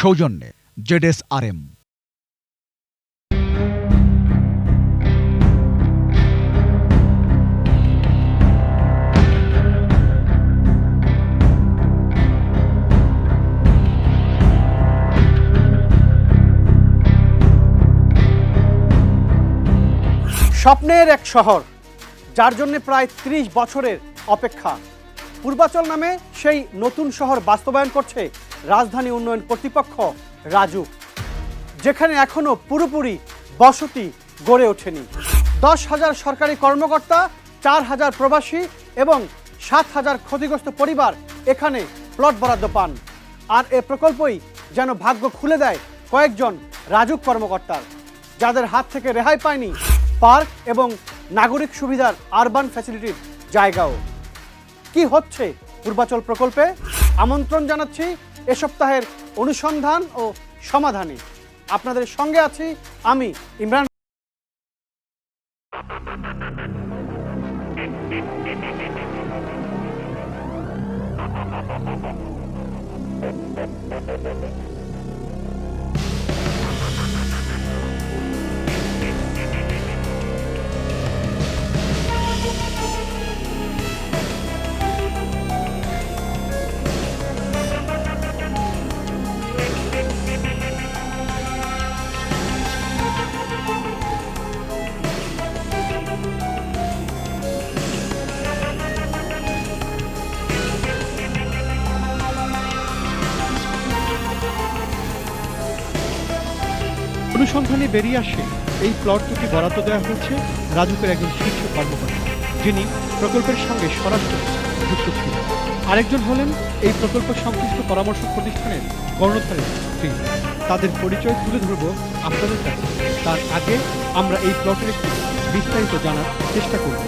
সৌজন্যে ZSRM। স্বপ্নের এক শহর, যার জন্য প্রায় ৩০ বছরের অপেক্ষা। পূর্বাচল নামে সেই নতুন শহর বাস্তবায়ন করছে রাজধানী উন্নয়ন কর্তৃপক্ষ রাজুক, যেখানে এখনো পুরোপুরি বসতি গড়ে ওঠেনি। ১০,০০০ সরকারি কর্মকর্তা, ৪,০০০ প্রবাসী এবং ৭,০০০ ক্ষতিগ্রস্ত পরিবার এখানে প্লট বরাদ্দ পান। আর এ প্রকল্পই যেন ভাগ্য খুলে দেয় কয়েকজন রাজুক কর্মকর্তার, যাদের হাত থেকে রেহাই পায়নি পার্ক এবং নাগরিক সুবিধার আরবান ফ্যাসিলিটির জায়গাও। কি হচ্ছে পূর্বাচল প্রকল্পে? আমন্ত্রণ জানাচ্ছি এ সপ্তাহের অনুসন্ধান ও সমাধানে। আপনাদের সঙ্গে আছি আমি ইমরান। অনুসন্ধানে বেরিয়ে আসে এই প্লট দুটি বরাদ্দ দেওয়া হয়েছে রাজুকের একজন শীর্ষ কর্মকর্তা, যিনি প্রকল্পের সঙ্গে সরাসরি যুক্ত ছিলেন। আরেকজন হলেন এই প্রকল্প সংশ্লিষ্ট পরামর্শ প্রতিষ্ঠানের কর্ণধারের স্ত্রী। তাদের পরিচয় তুলে ধরব আপনাদের কাছে। তার আগে আমরা এই প্লটের একটু বিস্তারিত জানার চেষ্টা করব।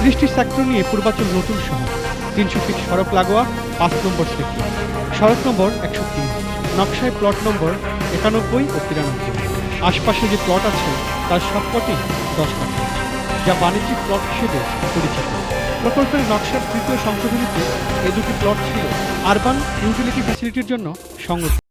৩০টি সেক্টর নিয়ে পূর্বাচল নতুন শহর। ৩০০ ফিট সড়ক লাগোয়া ৫ নম্বর সেক্টর, সড়ক নম্বর ১০৩, নকশায় প্লট নম্বর ৯১ ও ৯৩। আশপাশে যে প্লট আছে তার সবকটি ১০ কাঠা, যা বাণিজ্যিক প্লট হিসেবে পরিচিত। প্রকল্পের নকশার তৃতীয় সংশোধনীতে এই দুটি প্লট ছিল আরবান ইউটিলিটি ফ্যাসিলিটির জন্য সংরক্ষিত।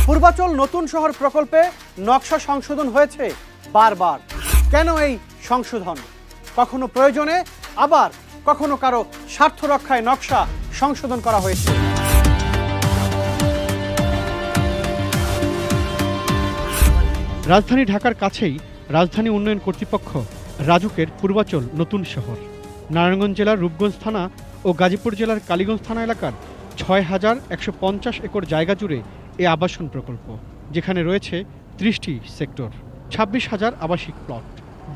পূর্বাচল নতুন শহর প্রকল্পে নকশা সংশোধন হয়েছে বারবার। কেন এই সংশোধন? কখনো প্রয়োজনে, আবার কখনো কারো স্বার্থ রক্ষায় নকশা সংশোধন করা হয়েছে। রাজধানী ঢাকার কাছেই রাজধানী উন্নয়ন কর্তৃপক্ষ রাজুকের পূর্বাচল নতুন শহর। নারায়ণগঞ্জ জেলার রূপগঞ্জ থানা ও গাজীপুর জেলার কালীগঞ্জ থানা এলাকার ৬,১৫০ একর জায়গা জুড়ে এ আবাসন প্রকল্প, যেখানে রয়েছে ৩০টি সেক্টর, ২৬,০০০ আবাসিক প্লট।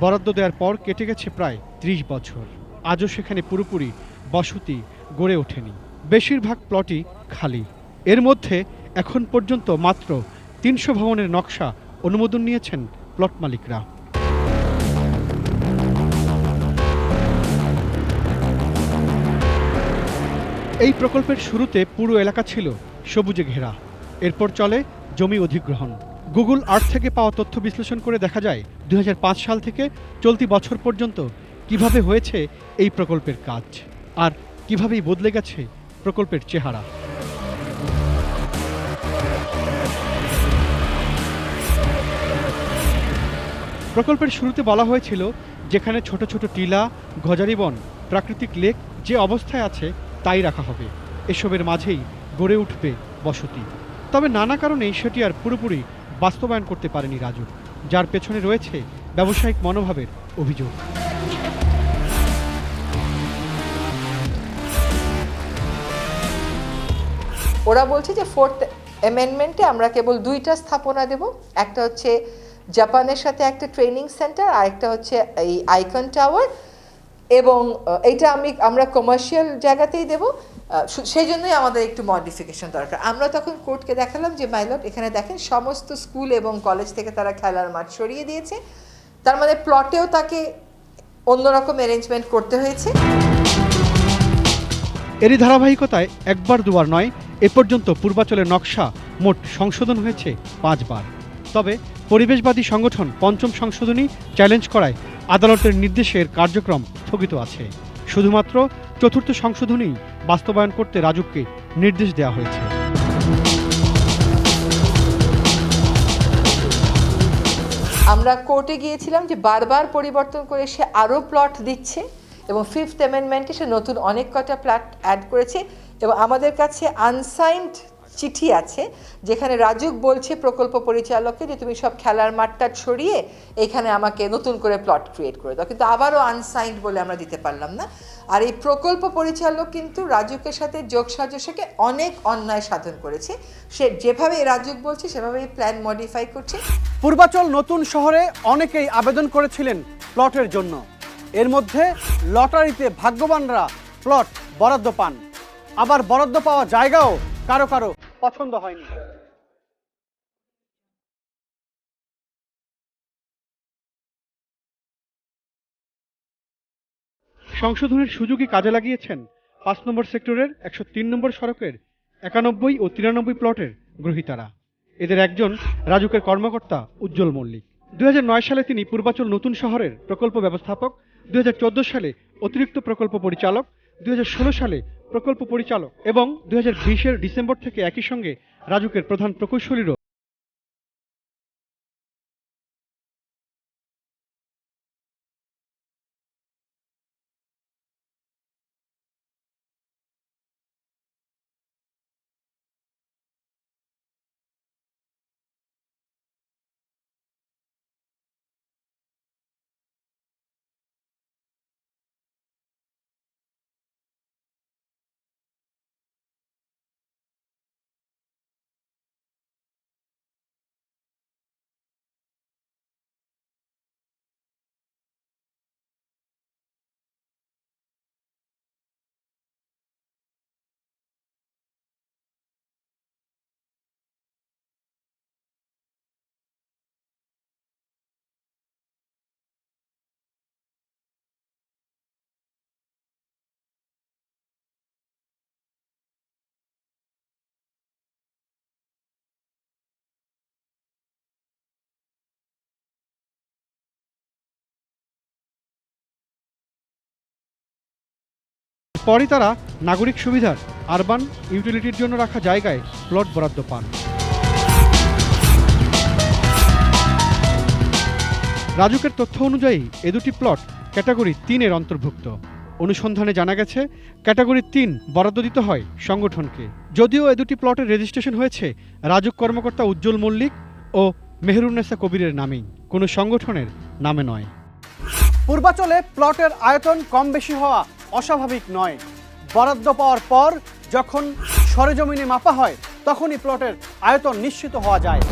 বরাদ্দ দেওয়ার পর কেটে গেছে প্রায় ৩০ বছর। আজও সেখানে পুরোপুরি বসতি গড়ে ওঠেনি। বেশিরভাগ প্লটই খালি। এর মধ্যে এখন পর্যন্ত মাত্র ৩০০ ভবনের নকশা অনুমোদন নিয়েছেন প্লট মালিকরা। এই প্রকল্পের শুরুতে পুরো এলাকা ছিল সবুজে ঘেরা। এরপর চলে জমি অধিগ্রহণ। গুগল আর্থ থেকে পাওয়া তথ্য বিশ্লেষণ করে দেখা যায় ২০০৫ সাল থেকে চলতি বছর পর্যন্ত কিভাবে হয়েছে এই প্রকল্পের কাজ, আর কিভাবেই বদলে গেছে প্রকল্পের চেহারা। প্রকল্পের শুরুতে বলা হয়েছিল, যেখানে ছোট ছোট টিলা, গজারি বন, প্রাকৃতিক লেক যে অবস্থায় আছে তাই রাখা হবে। এসবের মাঝেই গড়ে উঠবে বসতি। তবে নানা কারণেই সেটি আর পুরোপুরি বাস্তবায়ন করতে পারেনি রাজুক, যার পেছনে রয়েছে ব্যবসায়িক মনোভাবের অভিযোগ। ওরা বলছে যে 4th অ্যামেন্ডমেন্টে আমরা কেবল 2টা স্থাপনা দেব, একটা হচ্ছে জাপানের সাথে একটা ট্রেনিং সেন্টার, আর একটা হচ্ছে এই আইকন টাওয়ার, এবং এইটা আমরা কমার্শিয়াল জায়গাতেই দেব। সেই জন্যই আমাদের একটু মডিফিকেশন দরকার। আমরা তখন কোর্টকে দেখালাম যে মাইলট এখানে দেখেন সমস্ত স্কুল এবং কলেজ থেকে তারা খেলার মাঠ সরিয়ে দিয়েছে, তার মানে প্লটেও তাকে অন্যরকম অ্যারেঞ্জমেন্ট করতে হয়েছে। এরই ধারাবাহিকতায় একবার দুবার নয়, এ পর্যন্ত পূর্বাচলের নকশা মোট সংশোধন হয়েছে 5 বার। তবে পরিবেশবাদী সংগঠন পঞ্চম সংশোধনী চ্যালেঞ্জ করায় আদালতের নির্দেশের কার্যক্রম স্থগিত আছে। শুধুমাত্র চতুর্থ সংশোধনী বাস্তবায়ন করতে রাজুককে নির্দেশ দেওয়া হয়েছে। আমরা কোর্টে গিয়েছিলাম যে বারবার পরিবর্তন করে সে আরও প্লট দিচ্ছে, এবং 5th অ্যামেন্ডমেন্টে সে নতুন অনেক কটা প্লট অ্যাড করেছে, এবং আমাদের কাছে আনসাইন্ড চিঠি আছে যেখানে রাজুক বলছে প্রকল্প পরিচালককে যে তুমি সব খেলার মাঠটা ছড়িয়ে এখানে আমাকে নতুন করে প্লট ক্রিয়েট করে দাও, কিন্তু আবারও আনসাইন্ড বলে আমরা দিতে পারলাম না। আর এই প্রকল্প পরিচালক কিন্তু রাজুকের সাথে যোগসাজশকে অনেক অন্যায় সাধন করেছে। সে যেভাবে রাজুক বলছে সেভাবেই প্ল্যান মডিফাই করছে। পূর্বাচল নতুন শহরে অনেকেই আবেদন করেছিলেন প্লটের জন্য। এর মধ্যে লটারিতে ভাগ্যবানরা প্লট বরাদ্দ পান, আবার বরাদ্দ পাওয়া জায়গাও কারো কারো পছন্দ হয়নি। সংশোধনের সুযোগই কাজে লাগিয়েছেন 5 নম্বর সেক্টরের 103 নম্বর সড়কের 91 ও 93 প্লটের গ্রহীতারা। এদের একজন রাজুকের কর্মকর্তা উজ্জ্বল মল্লিক। 2009 সালে তিনি পূর্বাচল নতুন শহরের প্রকল্প ব্যবস্থাপক, 2014 সালে অতিরিক্ত প্রকল্প পরিচালক, 2016 সালে প্রকল্প পরিচালক এবং 2020-এর ডিসেম্বর থেকে একই সঙ্গে রাজুকের প্রধান প্রকৌশলীরও পরই তারা নাগরিক সুবিধার আরবান ইউটিলিটির জন্য রাখা জায়গায় প্লট বরাদ্দ পান। রাজুকের তথ্য অনুযায়ী এ দুটি প্লট ক্যাটাগরি 3-এর অন্তর্ভুক্ত। অনুসন্ধানে জানা গেছে ক্যাটাগরি 3 বরাদ্দ দিতে হয় সংগঠনকে। যদিও এ দুটি প্লটের রেজিস্ট্রেশন হয়েছে রাজুক কর্মকর্তা উজ্জ্বল মল্লিক ও মেহেরুন্নেসা কবিরের নামেই, কোনো সংগঠনের নামে নয়। পূর্বাচলে প্লটের আয়তন কম বেশি হওয়া অস্বাভাবিক নয়। বরাদ্দ পাওয়ার পর যখন সরেজমিনে মাপা হয় তখনই প্লটের আয়তন নিশ্চিত হওয়া যায়।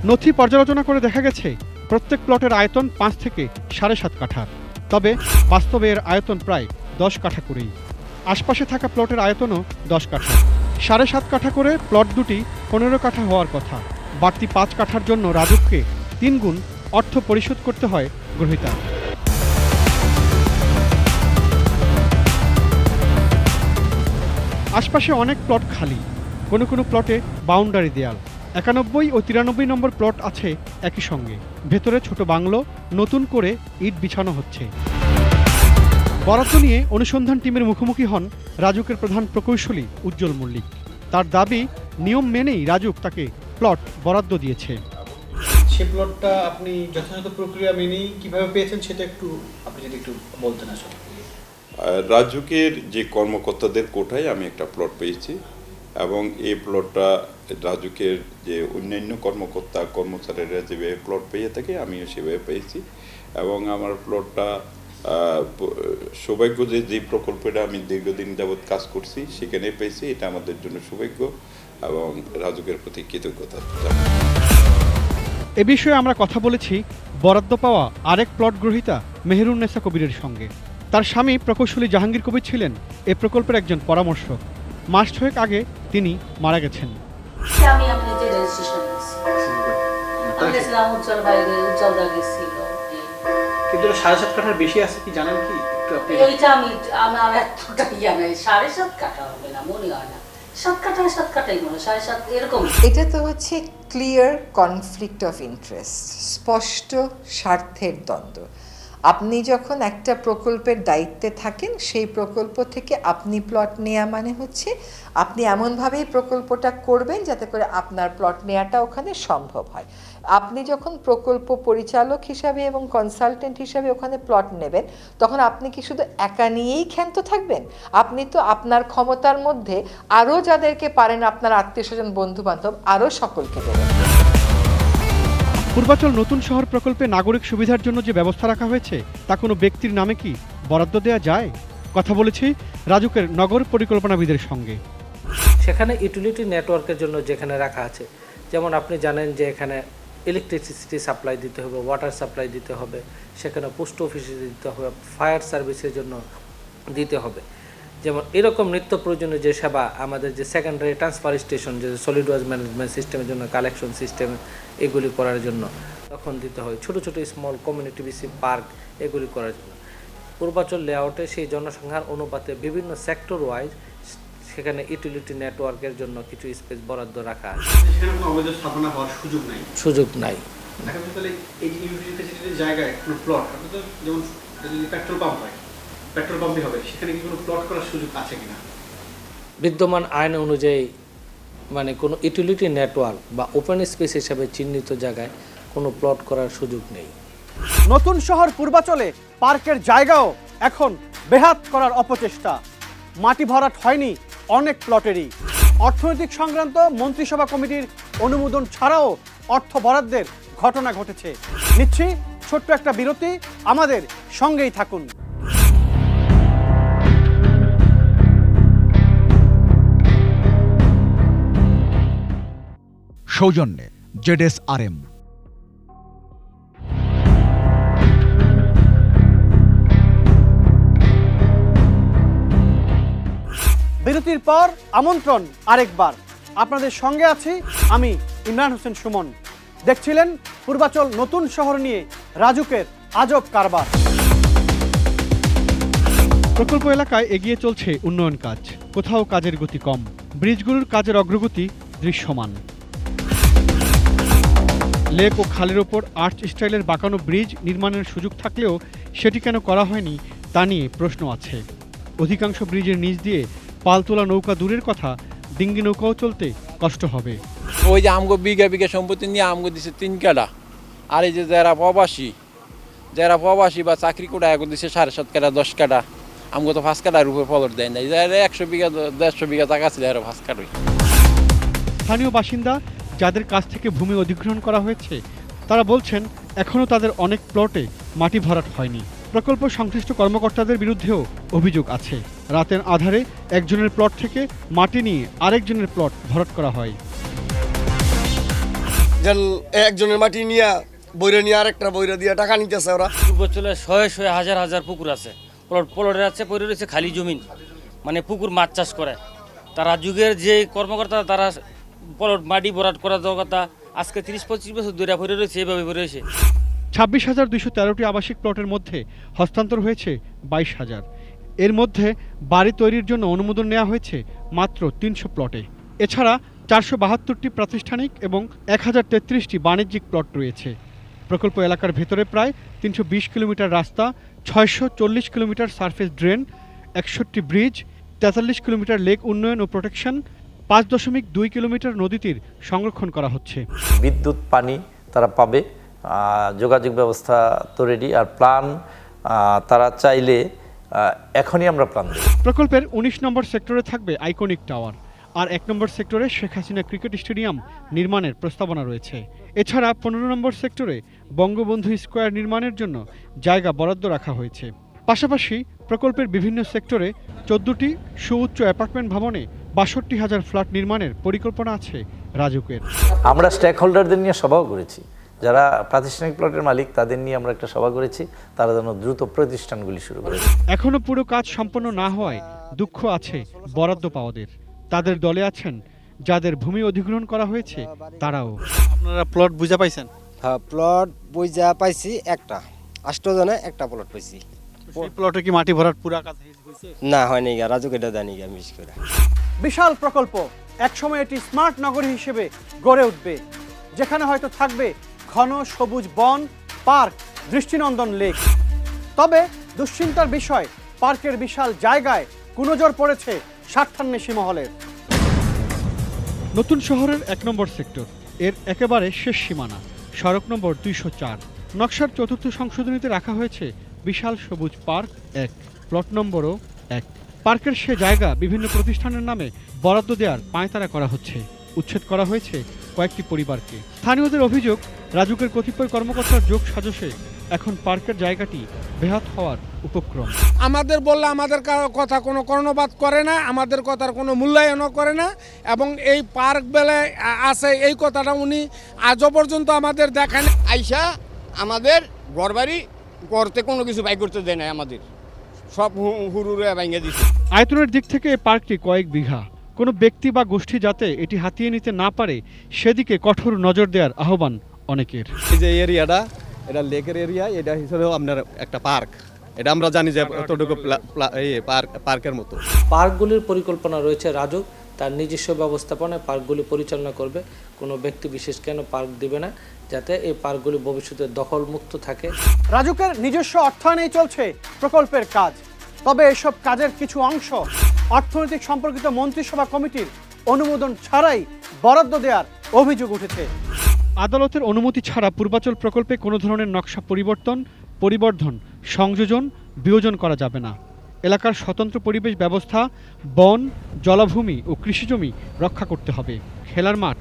নথি পর্যালোচনা করে দেখা গেছে প্রত্যেক প্লটের আয়তন 5 থেকে 7.5 কাঠা, তবে বাস্তবে এর আয়তন প্রায় 10 কাঠা করেই। আশপাশে থাকা প্লটের আয়তনও 10 কাঠা। 7.5 কাঠা করে প্লট দুটি 15 কাঠা হওয়ার কথা। বাড়তি 5 কাঠার জন্য রাজুককে 3 গুণ অর্থ পরিশোধ করতে হয় গ্রহীতা। আশপাশে অনেক প্লট খালি, কোনো কোনো প্লটে বাউন্ডারি দেয়াল। 91 ও 93 নম্বর প্লট আছে একই সঙ্গে। ভেতরে ছোট বাংলো, নতুন করে ইট বিছানো হচ্ছে। বরাদ্দ নিয়ে অনুসন্ধান টিমের মুখোমুখি হন রাজুকের প্রধান প্রকৌশলী উজ্জ্বল মল্লিক। তার দাবি, নিয়ম মেনেই রাজুক তাকে প্লট বরাদ্দ দিয়েছে। সে প্লটটা আপনি যথাযথ প্রক্রিয়া মেনেই কিভাবে পেয়েছেন সেটা একটু আপনি যদি একটু বলতেন। আসলে রাজুকের যে কর্মকর্তাদের কোটায় আমি একটা প্লট পেয়েছি, এবং এই প্লটটা রাজুকের যে অন্যান্য কর্মকর্তা কর্মচারীরা যেভাবে প্লট পেয়ে থাকে আমিও সেভাবে পেয়েছি, এবং আমার প্লটটা সৌভাগ্য যে প্রকল্পটা আমি দীর্ঘদিন যাবৎ কাজ করছি সেখানে পেয়েছি, এটা আমাদের জন্য সৌভাগ্য এবং রাজুকের প্রতি কৃতজ্ঞতা। এ বিষয়ে আমরা কথা বলেছি বরাদ্দ পাওয়া আরেক প্লট গ্রহীতা মেহেরুন্নেসা কবিরের সঙ্গে। তার স্বামী প্রকৌশলী জাহাঙ্গীর কবির ছিলেন এ প্রকল্পের একজন পরামর্শক। মাস 6 আগে তিনি মারা গেছেন। আমি নিজে রেজিস্ট্রেশন করেছি। আমি গেছিলাম উজ্জ্বল বাইরে, উজ্জ্বল দা গেছিল। কিন্তু 7.5 কাঠার বেশি আছে কি জানেন কি? একটু আপনি এইটা আমার এতটা ইয়া নাই, 7.5 কাঠা হবে না মনে হয় না, 7 কাঠাই মনে হয়, 7.5 এরকম। এটা তো হচ্ছে ক্লিয়ার কনফ্লিক্ট অফ ইন্টারেস্ট, স্পষ্ট স্বার্থের দ্বন্দ্ব। আপনি যখন একটা প্রকল্পের দায়িত্বে থাকেন, সেই প্রকল্প থেকে আপনি প্লট নেওয়া মানে হচ্ছে আপনি এমনভাবেই প্রকল্পটা করবেন যাতে করে আপনার প্লট নেওয়াটা ওখানে সম্ভব হয়। আপনি যখন প্রকল্প পরিচালক হিসাবে এবং কনসালটেন্ট হিসাবে ওখানে প্লট নেবেন, তখন আপনি কি শুধু একা নিয়েই ক্ষান্ত থাকবেন? আপনি তো আপনার ক্ষমতার মধ্যে আরও যাদেরকে পারেন, আপনার আত্মীয়স্বজন, বন্ধুবান্ধব, আরও সকলকে দেবেন। পূর্বাচল নতুন শহর প্রকল্পে নাগরিক সুবিধার জন্য যে ব্যবস্থা রাখা হয়েছে তা কোনো ব্যক্তির নামে কি বরাদ্দ দেওয়া যায়? কথা বলেছি রাজুকের নগর পরিকল্পনাবিদের সঙ্গে। সেখানে ইউটিলিটি নেটওয়ার্কের জন্য যেখানে রাখা আছে, যেমন আপনি জানেন যে এখানে ইলেকট্রিসিটি সাপ্লাই দিতে হবে, ওয়াটার সাপ্লাই দিতে হবে, সেখানে পোস্ট অফিসে দিতে হবে, ফায়ার সার্ভিসের জন্য দিতে হবে। যেমন এরকম নিত্য প্রয়োজনীয় যে সেবা আমাদের যে সেকেন্ডারি ট্রান্সফার স্টেশন, যে সলিড ওয়েস্ট ম্যানেজমেন্ট সিস্টেমের জন্য, কালেকশন সিস্টেম, এগুলি করার জন্য তখন দিতে হয়। ছোট ছোট স্মল কমিউনিটি বেসিক পার্ক এগুলি করার জন্য পূর্বাচল লেআউটে সেই জনসংখ্যার অনুপাতে বিভিন্ন সেক্টর ওয়াইজ সেখানে ইউটিলিটি নেটওয়ার্কের জন্য কিছু স্পেস বরাদ্দ রাখা আছে। সেখানে কোনো অবৈধ স্থাপনা হওয়ার সুযোগ নাই। দেখা যাচ্ছে তাহলে এই ইউটিলিটি জায়গায় কোনো প্লট, তো যেমন পেট্রোল পাম্প হয়, পেট্রোল পাম্পই হবে, সেখানে কি কোনো প্লট করার সুযোগ আছে কিনা? বিদ্যমান আইন অনুযায়ী মানে কোনো ইউটিলিটি নেটওয়ার্ক বা ওপেন স্পেস হিসাবে চিহ্নিত জায়গায় কোনো প্লট করার সুযোগ নেই। নতুন শহর পূর্বাচলে পার্কের জায়গাও এখন বেহাত করার অপচেষ্টা। মাটি ভরাট হয়নি অনেক প্লটেরই। অর্থনৈতিক সংক্রান্ত মন্ত্রিসভা কমিটির অনুমোদন ছাড়াও অর্থ বরাদ্দের ঘটনা ঘটেছে। নিচ্ছি ছোট্ট একটা বিরতি, আমাদের সঙ্গেই থাকুন। সৌজন্যে ZSRM। বিরতির পর আমন্ত্রণ আরেকবার, আপনাদের সঙ্গে আছি আমি ইমরান হোসেন সুমন। দেখছিলেন পূর্বাচল নতুন শহর নিয়ে রাজুকের আজব কারবার। প্রকল্প এলাকায় এগিয়ে চলছে উন্নয়ন কাজ, কোথাও কাজের গতি কম, ব্রিজগুলোর কাজের অগ্রগতি দৃশ্যমান। লেক ও খালের ওপর আর্চ স্টাইলের বাঁকানো ব্রিজ নির্মাণের সুযোগ থাকলেও সেটি কেন করা হয়নি তা নিয়ে প্রশ্ন আছে। অধিকাংশ ব্রিজের নিচ দিয়ে পালতোলা নৌকা দূরের কথা, ডিঙ্গি নৌকাও চলতে কষ্ট হবে। ওই যে আমগো বিঘা বিঘা সম্পত্তি নিয়ে আমগো দিছে 3 কাঠা, আর এই যে যারা প্রবাসী বা চাকরি করে এখন দিছে 7.5 কাঠা 10 কাঠা, আমগো তো 5 কাঠার উপর ফলট দেয় না। যারা 100 বিঘা 150 বিঘা টাকা ছিল আর 5 কাঠা। স্থানীয় বাসিন্দা যাদের কাছ থেকে ভূমি অধিগ্রহণ করা হয়েছে তারা বলছেন এখনও তাদের অনেক প্লটে মাটি ভরাট হয়নি। প্রকল্প সংশ্লিষ্ট কর্মকর্তাদের বিরুদ্ধেও অভিযোগ আছে। রাতের আধারে একজনের প্লট থেকে মাটি নিয়ে আরেকজনের প্লট ভরাট করা হয়। একজনের মাটি নিয়ে বইরে নিয়ে আরেকটা বইরে দিয়ে টাকা নিতেছে ওরা। পূর্বাচলে শয়ে হাজার হাজার পুকুর আছে, প্লটের আছে, পড়ে রয়েছে খালি জমিন, মানে পুকুর মাছ চাষ করে। তারা যুগের যে কর্মকর্তা তারা প্লট মাটি ভরাট করা দেওয়ার কথা আজকে 30-25 বছর ধরে পড়ে রয়েছে, এইভাবে পড়ে রয়েছে। 26,213টি আবাসিক প্লটের মধ্যে হস্তান্তর হয়েছে 22,000। এর মধ্যে বাড়ি তৈরির জন্য অনুমোদন নেওয়া হয়েছে মাত্র 300 প্লটে। এছাড়া 472টি প্রাতিষ্ঠানিক এবং 1033টি বাণিজ্যিক প্লট রয়েছে। প্রকল্প এলাকার ভেতরে প্রায় 320 কিলোমিটার রাস্তা, 640 কিলোমিটার সারফেস ড্রেন, 61টি ব্রিজ, 43 কিলোমিটার লেক উন্নয়ন ও প্রোটেকশন, 5.2 কিলোমিটার নদী তীর সংরক্ষণ করা হচ্ছে। বিদ্যুৎ, পানি তারা পাবে, যোগাযোগ ব্যবস্থা তো রেডি, আর প্ল্যান তারা চাইলে এখনই আমরা প্ল্যান দেব। প্রকল্পের 19 নম্বর সেক্টরে থাকবে আইকনিক টাওয়ার, আর 1 নম্বর সেক্টরে শেখ হাসিনা ক্রিকেট স্টেডিয়াম নির্মাণের প্রস্তাবনা রয়েছে। এছাড়া 15 নম্বর সেক্টরে বঙ্গবন্ধু স্কোয়ার নির্মাণের জন্য জায়গা বরাদ্দ রাখা হয়েছে। পাশাপাশি প্রকল্পের বিভিন্ন সেক্টরে 14টি সুউচ্চ অ্যাপার্টমেন্ট ভবনে ৬২,০০০ ফ্ল্যাট নির্মাণের পরিকল্পনা আছে রাজুকের। আমরা স্টেক হোল্ডারদের নিয়ে সভাও করেছি, যারা প্রাতিষ্ঠানিক প্লটের মালিক তাদের নিয়ে আমরা একটা সভা করেছি, তারা যেন দ্রুত প্রতিষ্ঠানগুলি শুরু করে। এখনো পুরো কাজ সম্পন্ন না হওয়ায় দুঃখ আছে বরাদ্দ পাওয়াদের। তাদের দলে আছেন যাদের ভূমি অধিগ্রহণ করা হয়েছে তারাও। আপনারা প্লট বুঝা পাইছেন? হ্যাঁ, প্লট বুঝা পাইছি একটা, 8 জনে একটা প্লট পাইছি। সেই প্লটে কি মাটি ভরাট পুরা কাজ হয়েছে? না, হয়নি, রাজুক এটা জানি মিস করে। বিশাল প্রকল্প, একসময় এটি স্মার্ট নগরী হিসেবে গড়ে উঠবে, যেখানে হয়তো থাকবে ঘন সবুজ বন, পার্ক, দৃষ্টিনন্দন লেক। তবে দুশ্চিন্তার বিষয়, পার্কের বিশাল জায়গায় কুনজর পড়েছে স্বার্থান্বেষী মহলের। নতুন শহরের 1 নম্বর সেক্টর, এর একেবারে শেষ সীমানা, সড়ক নম্বর 204। নকশার 4র্থ সংশোধনীতে রাখা হয়েছে বিশাল সবুজ পার্ক 1, প্লট নম্বরও 1। পার্কের সে জায়গা বিভিন্ন প্রতিষ্ঠানের নামে বরাদ্দ দেওয়ার পায়তারা করা হচ্ছে। উচ্ছেদ করা হয়েছে কয়েকটি পরিবারকে। স্থানীয়দের অভিযোগ, রাজুকের কতিপয় কর্মকর্তার যোগ সাজসে এখন পার্কের জায়গাটি বেহাত হওয়ার উপক্রম। আমাদের বললে আমাদের কথা কোনো কর্ণপাত করে না, আমাদের কথার কোনো মূল্যায়নও করে না, এবং এই পার্ক বেলায় আছে এই কথাটা উনি আজও পর্যন্ত আমাদের দেখেন। আইসা আমাদের ঘরবাড়ি করতে কোনো কিছু বাই করতে দেয় না, আমাদের সব হুরুরে ভাঙিয়ে দিচ্ছে। আয়তনের দিক থেকে এই পার্কটি কয়েক বিঘা। কোনো ব্যক্তি বা গোষ্ঠী যাতে এটি হাতিয়ে নিতে না পারে সেদিকে কঠোর নজর দেওয়ার আহ্বান অনেকের। এই যে এরিয়াটা, এটা লেকের এরিয়া, এটা হিসেবেও আপনার একটা পার্ক, এটা আমরা জানি যে এতটুকু পার্কের মতো। পার্কগুলির পরিকল্পনা রয়েছে রাজুক, তার নিজস্ব ব্যবস্থাপনায় পার্কগুলি পরিচালনা করবে। কোনো ব্যক্তি বিশেষ কেন পার্ক দিবে না, যাতে এই পার্কগুলি ভবিষ্যতে দখলমুক্ত থাকে। রাজুকের নিজস্ব অর্থায়নেই চলছে প্রকল্পের কাজ। তবে এসব কাজের কিছু অংশ অর্থনৈতিক সম্পর্কিত মন্ত্রিসভা কমিটির অনুমোদন ছাড়াই বরাদ্দ দেওয়ার অভিযোগ উঠেছে। আদালতের অনুমতি ছাড়া পূর্বাচল প্রকল্পে কোনো ধরনের নকশা পরিবর্ধন, সংযোজন, বিয়োজন করা যাবে না। এলাকার স্বতন্ত্র পরিবেশ ব্যবস্থা, বন, জলাভূমি ও কৃষিজমি রক্ষা করতে হবে। খেলার মাঠ,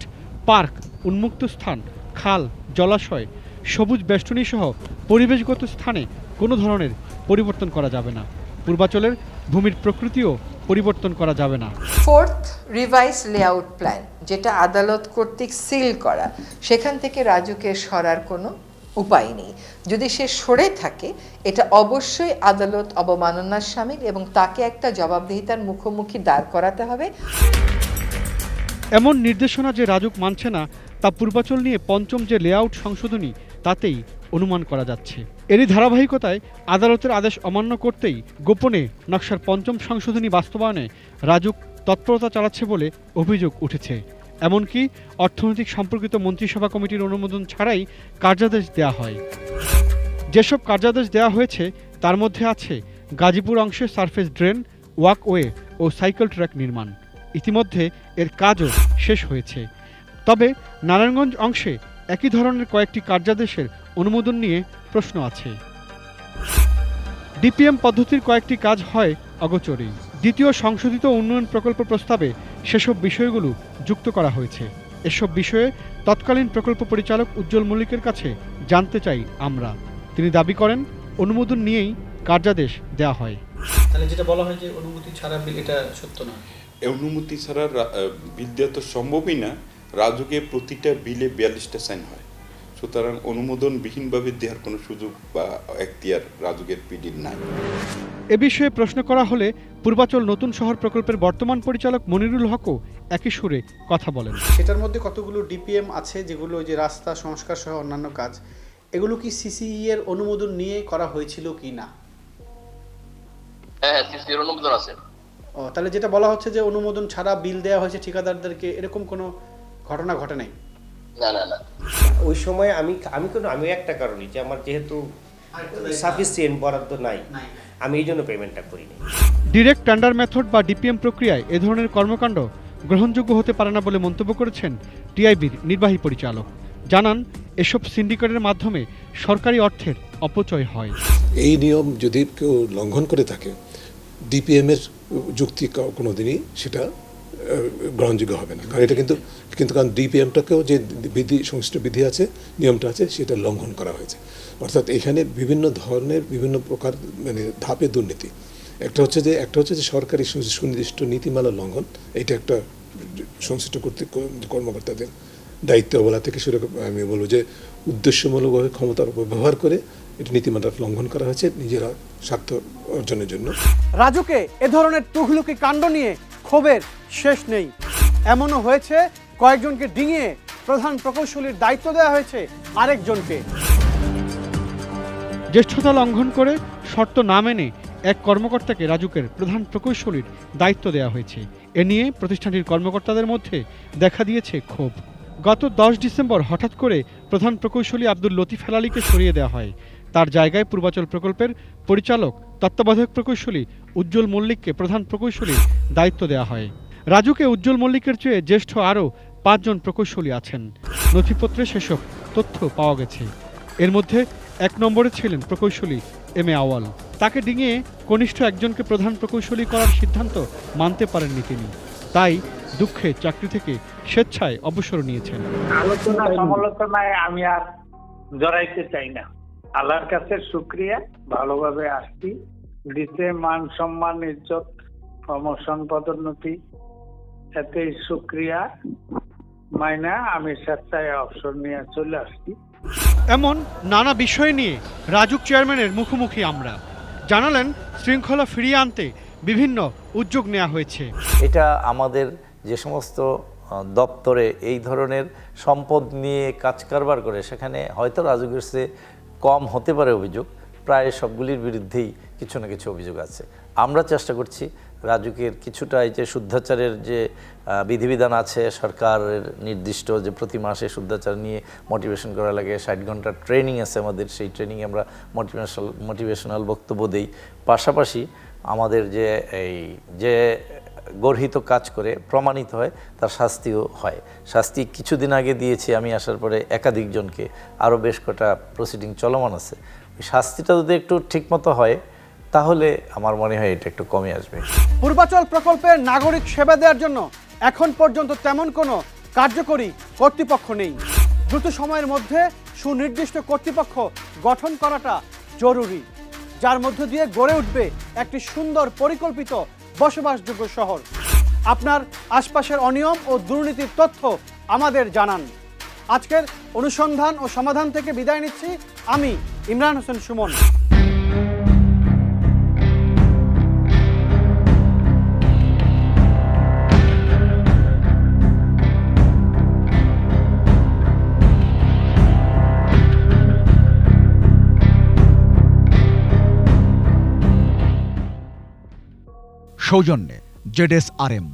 পার্ক, উন্মুক্ত স্থান, খাল, জলাশয়, সবুজ বেষ্টনী সহ পরিবেশগত স্থানে কোনো ধরনের পরিবর্তন করা যাবে না। পূর্বাচলের ভূমির প্রকৃতিও পরিবর্তন করা যাবে না। 4th রিভাইজ লেআউট প্ল্যান, যেটা আদালত কর্তৃক সিল করা, সেখান থেকে রাজুকের সরার কোনো উপায় নেই। যদি সে সরে থাকে, এটা অবশ্যই আদালত অবমাননার শামিল এবং তাকে একটা জবাবদিহিতার মুখোমুখি দাঁড় করাতে হবে। এমন নির্দেশনা যে রাজুক মানছে না, তা পূর্বাচল নিয়ে 5ম যে লেআউট সংশোধনী তাতেই অনুমান করা যাচ্ছে। এরই ধারাবাহিকতায় আদালতের আদেশ অমান্য করতেই গোপনে নকশার 5ম সংশোধনী বাস্তবায়নে রাজুক তৎপরতা চালাচ্ছে বলে অভিযোগ উঠেছে। এমনকি অর্থনৈতিক সম্পর্কিত মন্ত্রিসভা কমিটির অনুমোদন ছাড়াই কার্যাদেশ দেওয়া হয়। যেসব কার্যাদেশ দেওয়া হয়েছে তার মধ্যে আছে গাজীপুর অংশে সারফেস ড্রেন, ওয়াকওয়ে ও সাইকেল ট্র্যাক নির্মাণ। ইতিমধ্যে এর কাজও শেষ হয়েছে। তবে নারায়ণগঞ্জ অংশে একই ধরনের কয়েকটি কার্যাদেশের অনুমোদন নিয়ে প্রশ্ন আছে। ডিপিএম পদ্ধতির কয়েকটি কাজ হয় অগোচরেই। দ্বিতীয় সংশোধিত উন্নয়ন প্রকল্প প্রস্তাবে সেসব বিষয়গুলো যুক্ত করা হয়েছে। এসব বিষয়ে তৎকালীন প্রকল্প পরিচালক উজ্জ্বল মল্লিকের কাছে জানতে চাই আমরা। তিনি দাবি করেন অনুমোদন নিয়েই কার্যাদেশ দেওয়া হয়। তাহলে যেটা বলা হয় যে অনুমতি ছাড়া বিল, এটা সত্য না। অনুমতি ছাড়া বিল দেওয়া তো সম্ভবই না। রাজুকে প্রতিটা বিলে 42টা সাইন হয়, সুতরাং অনুমোদনবিহীনভাবে দেওয়ার কোনো সুযোগ বা এখতিয়ার রাজুকের পিডির নাই। এ বিষয়ে প্রশ্ন করা হলে পূর্বাচল নতুন শহর প্রকল্পের বর্তমান পরিচালক মনিরুল হকও একই সুরে কথা বলেন। সেটার মধ্যে কতগুলো ডিপিএম আছে, যেগুলো যে রাস্তা সংস্কার সহ অন্যান্য কাজ, এগুলো কি সিসিই এর অনুমোদন নিয়ে করা হয়েছিল কি না? হ্যাঁ, সিসি এর অনুমোদন আছে। ও, তাহলে যেটা বলা হচ্ছে যে অনুমোদন ছাড়া বিল দেওয়া হয়েছে ঠিকাদারদেরকে, এরকম কোনো ঘটনা ঘটে নাই? না না না, ওই সময় আমি একটা কারণে যে আমার যেহেতু সাফিসিয়েন্ট বরাদ্দ নাই, আমি এই জন্য পেমেন্টটা করিনি। ডিরেক্ট টেন্ডার মেথড বা ডিপিএম প্রক্রিয়ায় এ ধরনের কর্মকাণ্ড গ্রহণযোগ্য হতে পারে না বলে মন্তব্য করেছেন টিআইবির নির্বাহী পরিচালক। জানান, এসব সিন্ডিকেটের মাধ্যমে সরকারি অর্থের অপচয় হয়। এই নিয়ম যদি কেউ লঙ্ঘন করে থাকে, ডিপিএম এর যুক্তি কোনোদিনই সেটা গ্রহণযোগ্য হবে না। কারণ এটা কিন্তু কারণ ডিপিএমটাকেও যে বিধি সংশ্লিষ্ট বিধি আছে, নিয়মটা আছে, সেটা লঙ্ঘন করা হয়েছে। অর্থাৎ এখানে বিভিন্ন ধরনের বিভিন্ন প্রকার মানে ধাপে দুর্নীতি। একটা হচ্ছে যে সরকারি সুনির্দিষ্ট নীতিমালা লঙ্ঘন, এটা একটা সংশ্লিষ্ট কর্মকর্তাদের দায়িত্ব বলা থেকে শুরু করে আমি বলবো যে উদ্দেশ্যমূলকভাবে ক্ষমতার ব্যবহার করে এটা নীতিমালা লঙ্ঘন করা হয়েছে নিজেরা স্বার্থ অর্জনের জন্য। রাজুকে এ ধরনের তুঘলকি কাণ্ড নিয়ে ক্ষোভের শেষ নেই। এমনও হয়েছে কয়েকজনকে ডিঙিয়ে প্রধান প্রকৌশলীর দায়িত্ব দেওয়া হয়েছে আরেকজনকে। জ্যেষ্ঠতা লঙ্ঘন করে শর্ত না মেনে এক কর্মকর্তাকে রাজুকের প্রধান প্রকৌশলীর দায়িত্ব দেওয়া হয়েছে। এ নিয়ে প্রতিষ্ঠানটির কর্মকর্তাদের মধ্যে দেখা দিয়েছে ক্ষোভ। গত 10 ডিসেম্বর হঠাৎ করে প্রধান প্রকৌশলী আব্দুল লতিফ হেলালিকে সরিয়ে দেওয়া হয়। তার জায়গায় পূর্বাচল প্রকল্পের পরিচালক তত্ত্বাবধায়ক প্রকৌশলী উজ্জ্বল মল্লিককে প্রধান প্রকৌশলীর দায়িত্ব দেওয়া হয়। রাজুকে উজ্জ্বল মল্লিকের চেয়ে জ্যেষ্ঠ আরও 5 জন প্রকৌশলী আছেন। নথিপত্রে সেসব তথ্য পাওয়া গেছে। এর মধ্যে 1 নম্বরে ছিলেন প্রকৌশলী এম এ আওয়াল। তাকে ডিঙিয়ে কনিষ্ঠ একজনকে প্রধান প্রকৌশলী করার সিদ্ধান্ত মানতে পারেননি তিনি। তাই দুঃখে চাকরি থেকে স্বেচ্ছায় অবসর নিয়েছেন। আলোচনা সমালোচনায় আমি আর জড়াইতে চাই না। আল্লাহর কাছে শুকরিয়া, ভালোভাবে আসছি, দিতে মান সম্মান ইজ্জত প্রমোশন পদোন্নতি, এতে শুকরিয়া মাইনা আমি স্বেচ্ছায় অবসর নিয়ে চলে আসছি। এমন নানা বিষয় নিয়ে রাজুক চেয়ারম্যানের মুখোমুখি আমরা। জানালেন শৃঙ্খলা ফিরিয়ে আনতে বিভিন্ন উদ্যোগ নেওয়া হয়েছে। এটা আমাদের যে সমস্ত দপ্তরে এই ধরনের সম্পদ নিয়ে কাজ কারবার করে সেখানে হয়তো রাজুকের চেয়ে কম হতে পারে অভিযোগ, প্রায় সবগুলির বিরুদ্ধেই কিছু না কিছু অভিযোগ আছে। আমরা চেষ্টা করছি রাজুকের কিছুটা এই যে শুদ্ধাচারের যে বিধিবিধান আছে, সরকারের নির্দিষ্ট যে প্রতি মাসে শুদ্ধাচার নিয়ে মোটিভেশন করা লাগে, 60 ঘন্টার ট্রেনিং আছে আমাদের, সেই ট্রেনিংয়ে আমরা মোটিভেশনাল বক্তব্য দেই। পাশাপাশি আমাদের যে গর্হিত কাজ করে প্রমাণিত হয় তার শাস্তিও হয়। শাস্তি কিছুদিন আগে দিয়েছি আমি আসার পরে একাধিকজনকে, আরও বেশ কটা প্রসিডিং চলমান আছে। শাস্তিটা যদি একটু ঠিকমতো হয় তাহলে আমার মনে হয় এটা একটু কমে আসবে। পূর্বাচল প্রকল্পের নাগরিক সেবা দেওয়ার জন্য এখন পর্যন্ত তেমন কোনো কার্যকরী কর্তৃপক্ষ নেই। দ্রুত সময়ের মধ্যে সুনির্দিষ্ট কর্তৃপক্ষ গঠন করাটা জরুরি, যার মধ্য দিয়ে গড়ে উঠবে একটি সুন্দর পরিকল্পিত বসবাসযোগ্য শহর। আপনার আশপাশের অনিয়ম ও দুর্নীতির তথ্য আমাদের জানান। আজকের অনুসন্ধান ও সমাধান থেকে বিদায় নিচ্ছি আমি ইমরান হোসেন সুমন। সৌজন্যে ZSRM।